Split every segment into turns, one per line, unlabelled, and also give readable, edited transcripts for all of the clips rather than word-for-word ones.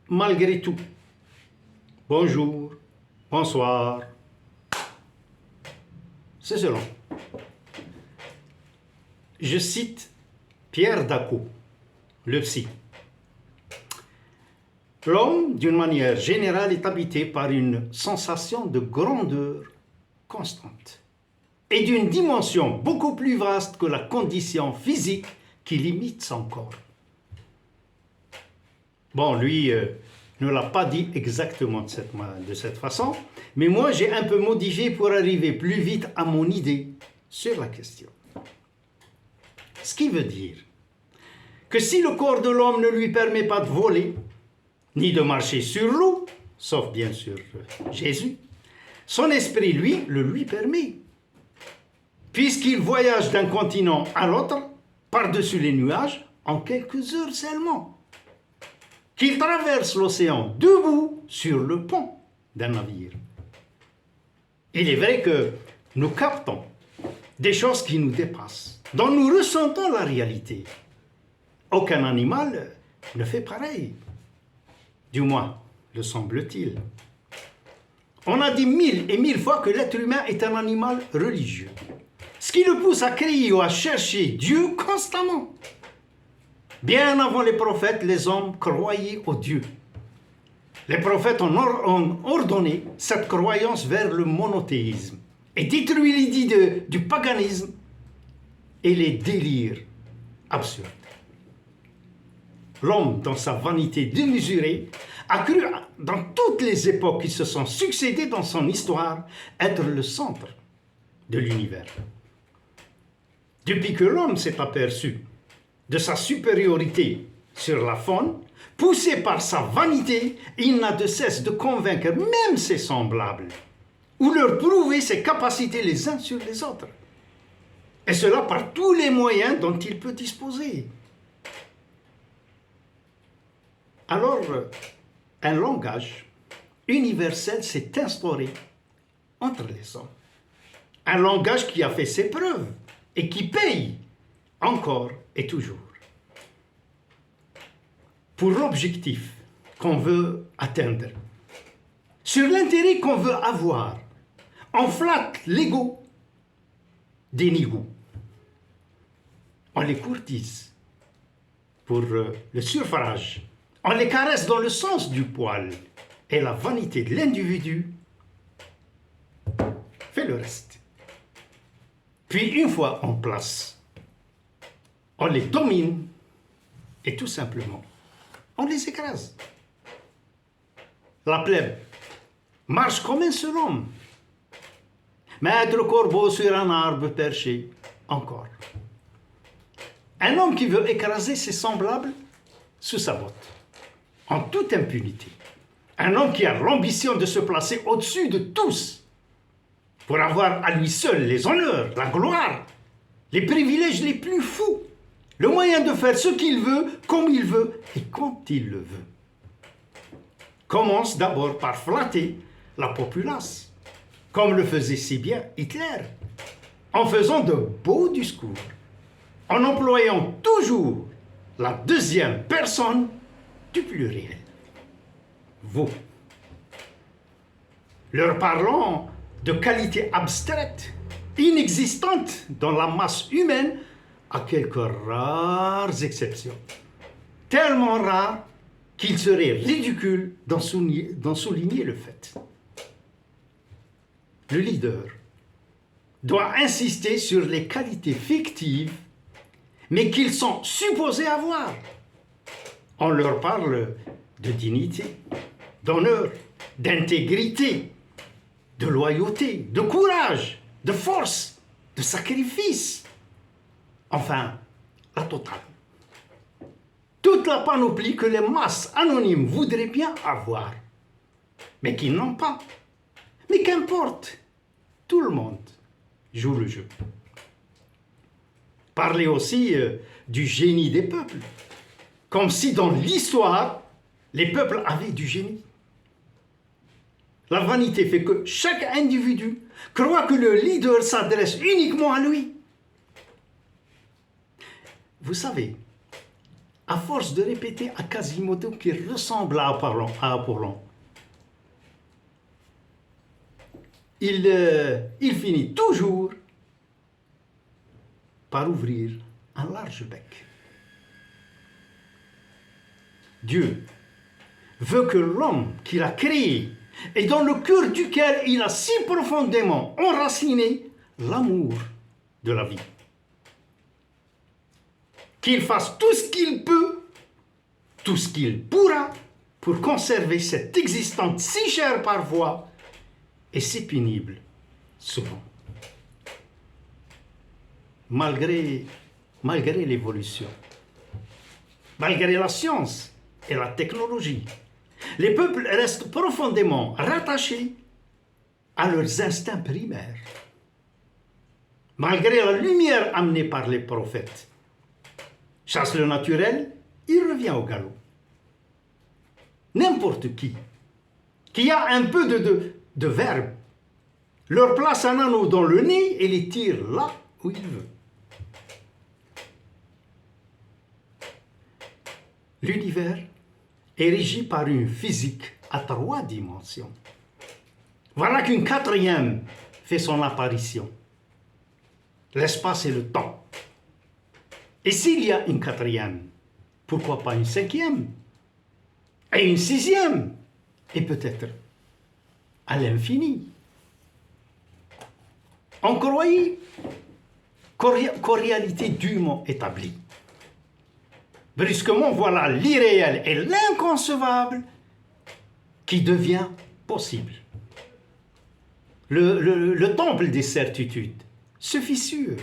malgré tout. Bonjour, bonsoir. C'est selon. Je cite Pierre Daco, le psy. L'homme, d'une manière générale, est habité par une sensation de grandeur constante et d'une dimension beaucoup plus vaste que la condition physique qui limite son corps. Bon, lui ne l'a pas dit exactement de cette façon, mais moi j'ai un peu modifié pour arriver plus vite à mon idée sur la question. Ce qui veut dire que si le corps de l'homme ne lui permet pas de voler, ni de marcher sur l'eau, sauf bien sûr Jésus, son esprit, lui, le lui permet. Puisqu'il voyage d'un continent à l'autre, par-dessus les nuages, en quelques heures seulement. Qu'il traverse l'océan debout sur le pont d'un navire. Il est vrai que nous captons des choses qui nous dépassent, dont nous ressentons la réalité. Aucun animal ne fait pareil. Du moins, le semble-t-il. On a dit 1000 et 1000 fois que l'être humain est un animal religieux. Ce qui le pousse à crier ou à chercher Dieu constamment. Bien avant les prophètes, les hommes croyaient au Dieu. Les prophètes ont ordonné cette croyance vers le monothéisme et détruit l'idée du paganisme et les délires absurdes. L'homme, dans sa vanité démesurée, a cru, dans toutes les époques qui se sont succédées dans son histoire, être le centre de l'univers. Depuis que l'homme s'est aperçu de sa supériorité sur la faune, poussé par sa vanité, il n'a de cesse de convaincre même ses semblables, ou leur prouver ses capacités les uns sur les autres. Et cela par tous les moyens dont il peut disposer. Alors, un langage universel s'est instauré entre les hommes. Un langage qui a fait ses preuves et qui paye encore et toujours. Pour l'objectif qu'on veut atteindre, sur l'intérêt qu'on veut avoir, on flatte l'ego des nigauds. On les courtise pour le suffrage. On les caresse dans le sens du poil. Et la vanité de l'individu fait le reste. Puis une fois en place, on les domine et tout simplement, on les écrase. La plèbe marche comme un seul homme. Maître corbeau sur un arbre perché, encore. Un homme qui veut écraser ses semblables sous sa botte, en toute impunité. Un homme qui a l'ambition de se placer au-dessus de tous, pour avoir à lui seul les honneurs, la gloire, les privilèges les plus fous, le moyen de faire ce qu'il veut, comme il veut et quand il le veut. Commence d'abord par flatter la populace, comme le faisait si bien Hitler, en faisant de beaux discours, en employant toujours la deuxième personne du pluriel. Vous. Leur parlant de qualités abstraites, inexistantes dans la masse humaine, à quelques rares exceptions. Tellement rares qu'il serait ridicule d'en souligner le fait. Le leader doit insister sur les qualités fictives, mais qu'ils sont supposés avoir. On leur parle de dignité, d'honneur, d'intégrité, de loyauté, de courage, de force, de sacrifice. Enfin, la totale. Toute la panoplie que les masses anonymes voudraient bien avoir, mais qu'ils n'ont pas. Mais qu'importe, tout le monde joue le jeu. Parler aussi du génie des peuples, comme si dans l'histoire, les peuples avaient du génie. La vanité fait que chaque individu croit que le leader s'adresse uniquement à lui. Vous savez, à force de répéter à Quasimodo qu'il ressemble à Apollon, il finit toujours par ouvrir un large bec. Dieu veut que l'homme qu'il a créé et dans le cœur duquel il a si profondément enraciné l'amour de la vie, qu'il fasse tout ce qu'il peut, tout ce qu'il pourra pour conserver cette existence si chère parfois et si pénible souvent. Malgré l'évolution, malgré la science et la technologie, les peuples restent profondément rattachés à leurs instincts primaires. Malgré la lumière amenée par les prophètes, chasse le naturel, il revient au galop. N'importe qui a un peu de verbe, leur place un anneau dans le nez et les tire là où il veut. L'univers est régi par une physique à 3 dimensions. Voilà qu'une 4e fait son apparition. L'espace et le temps. Et s'il y a une 4e, pourquoi pas une 5e et une 6e et peut-être à l'infini. On croyait qu'en réalité dûment établie. Brusquement, voilà l'irréel et l'inconcevable qui devient possible. Le temple des certitudes se fissure.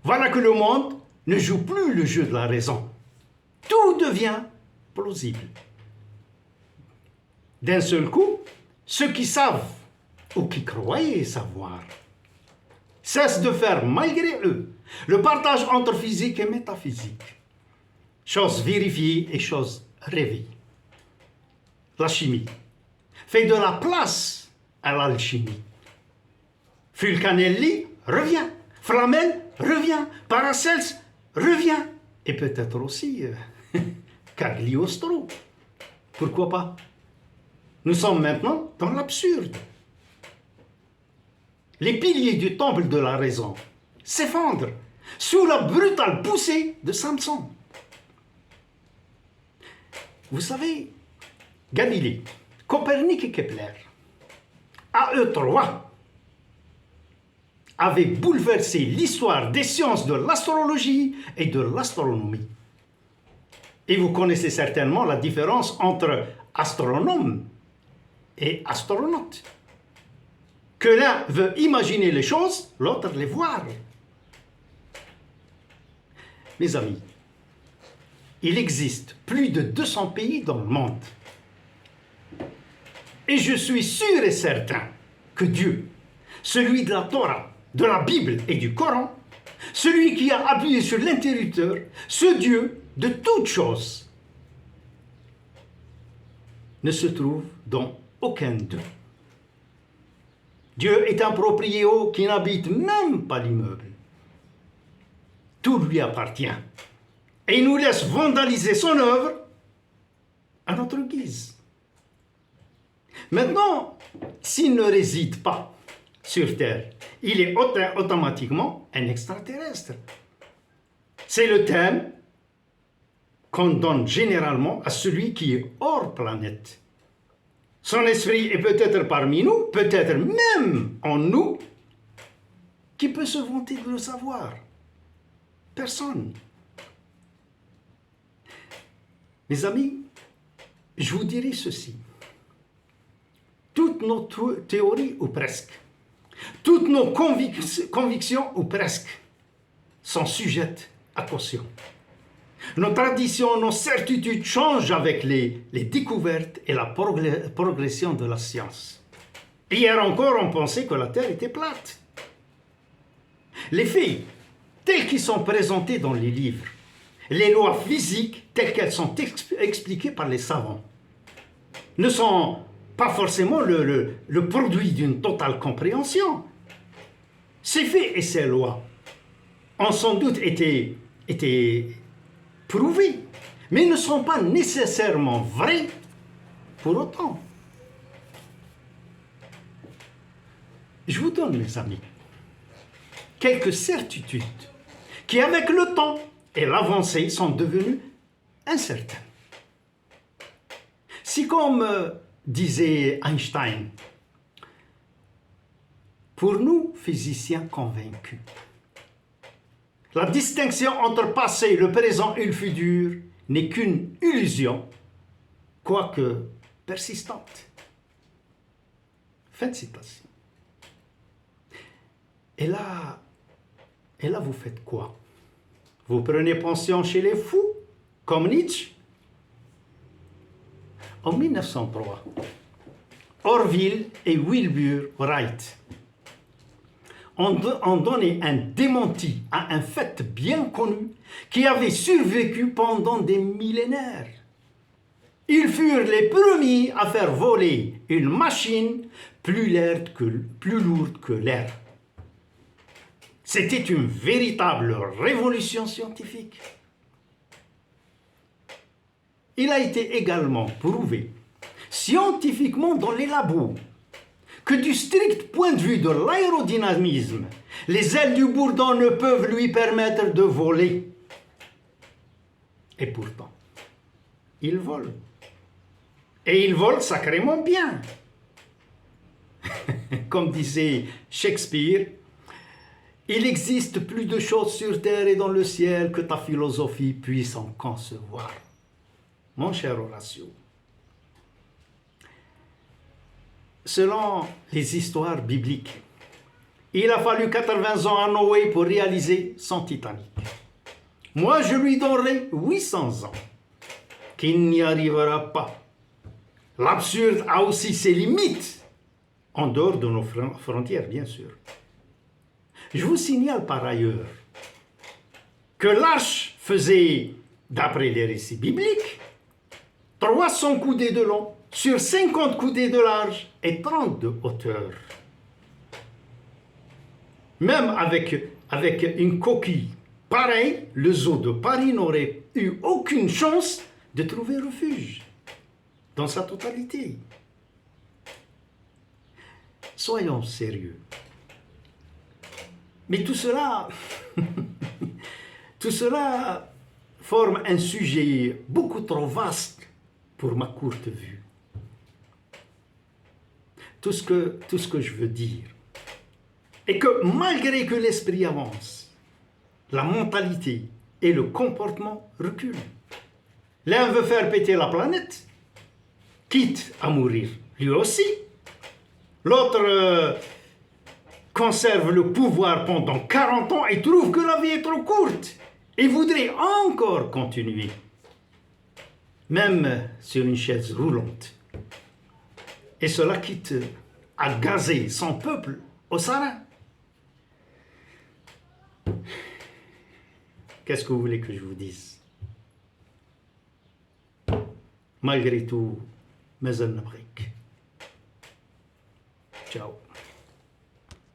Voilà que le monde ne joue plus le jeu de la raison. Tout devient plausible. D'un seul coup, ceux qui savent ou qui croyaient savoir cessent de faire, malgré eux, le partage entre physique et métaphysique. Chose vérifiée et chose rêvée. La chimie fait de la place à l'alchimie. Fulcanelli revient, Flamel revient, Paracelse revient, et peut-être aussi Cagliostro. Pourquoi pas? Nous sommes maintenant dans l'absurde. Les piliers du temple de la raison s'effondrent sous la brutale poussée de Samson. Vous savez, Galilée, Copernic et Kepler, à eux 3, avaient bouleversé l'histoire des sciences de l'astrologie et de l'astronomie. Et vous connaissez certainement la différence entre astronome et astronaute. Que l'un veut imaginer les choses, l'autre les voir. Mes amis, il existe plus de 200 pays dans le monde. Et je suis sûr et certain que Dieu, celui de la Torah, de la Bible et du Coran, celui qui a appuyé sur l'interrupteur, ce Dieu de toutes choses, ne se trouve dans aucun d'eux. Dieu est un proprio qui n'habite même pas l'immeuble. Tout lui appartient. Et il nous laisse vandaliser son œuvre à notre guise. Maintenant, s'il ne réside pas sur Terre, il est automatiquement un extraterrestre. C'est le thème qu'on donne généralement à celui qui est hors planète. Son esprit est peut-être parmi nous, peut-être même en nous. Qui peut se vanter de le savoir? Personne. Mes amis, je vous dirai ceci. Toutes nos théories, ou presque, toutes nos convictions, ou presque, sont sujettes à caution. Nos traditions, nos certitudes changent avec les découvertes et la progression de la science. Hier encore, on pensait que la Terre était plate. Les faits, tels qu'ils sont présentés dans les livres, les lois physiques, telles qu'elles sont expliquées par les savants, ne sont pas forcément le produit d'une totale compréhension. Ces faits et ces lois ont sans doute été prouvés mais ne sont pas nécessairement vraies pour autant. Je vous donne, mes amis, quelques certitudes qui, avec le temps et l'avancée, sont devenues incertaines. Si, comme disait Einstein, pour nous, physiciens convaincus, la distinction entre passé, le présent et le futur n'est qu'une illusion, quoique persistante. Fin de citation. Et là, vous faites quoi? Vous prenez pension chez les fous, comme Nietzsche? En 1903, Orville et Wilbur Wright ont donné un démenti à un fait bien connu qui avait survécu pendant des millénaires. Ils furent les premiers à faire voler une machine plus lourde que l'air. C'était une véritable révolution scientifique. Il a été également prouvé scientifiquement dans les labos que du strict point de vue de l'aérodynamisme, les ailes du bourdon ne peuvent lui permettre de voler. Et pourtant, il vole. Et il vole sacrément bien. Comme disait Shakespeare, il existe plus de choses sur terre et dans le ciel que ta philosophie puisse en concevoir. Mon cher Horatio, selon les histoires bibliques, il a fallu 80 ans à Noé pour réaliser son Titanic. Moi, je lui donnerai 800 ans, qu'il n'y arrivera pas. L'absurde a aussi ses limites, en dehors de nos frontières, bien sûr. Je vous signale par ailleurs que l'arche faisait, d'après les récits bibliques, 300 coudées de long, sur 50 coudées de large et 30 de hauteur. Même avec une coquille pareille, le zoo de Paris n'aurait eu aucune chance de trouver refuge dans sa totalité. Soyons sérieux. Mais tout cela forme un sujet beaucoup trop vaste pour ma courte vue. Tout ce que je veux dire est que malgré que l'esprit avance, la mentalité et le comportement reculent. L'un veut faire péter la planète, quitte à mourir lui aussi. L'autre conserve le pouvoir pendant 40 ans et trouve que la vie est trop courte et voudrait encore continuer, même sur une chaise roulante. Et cela quitte à gazer son peuple au sarin. Qu'est-ce que vous voulez que je vous dise? Malgré tout, mais elle ne brique. Ciao.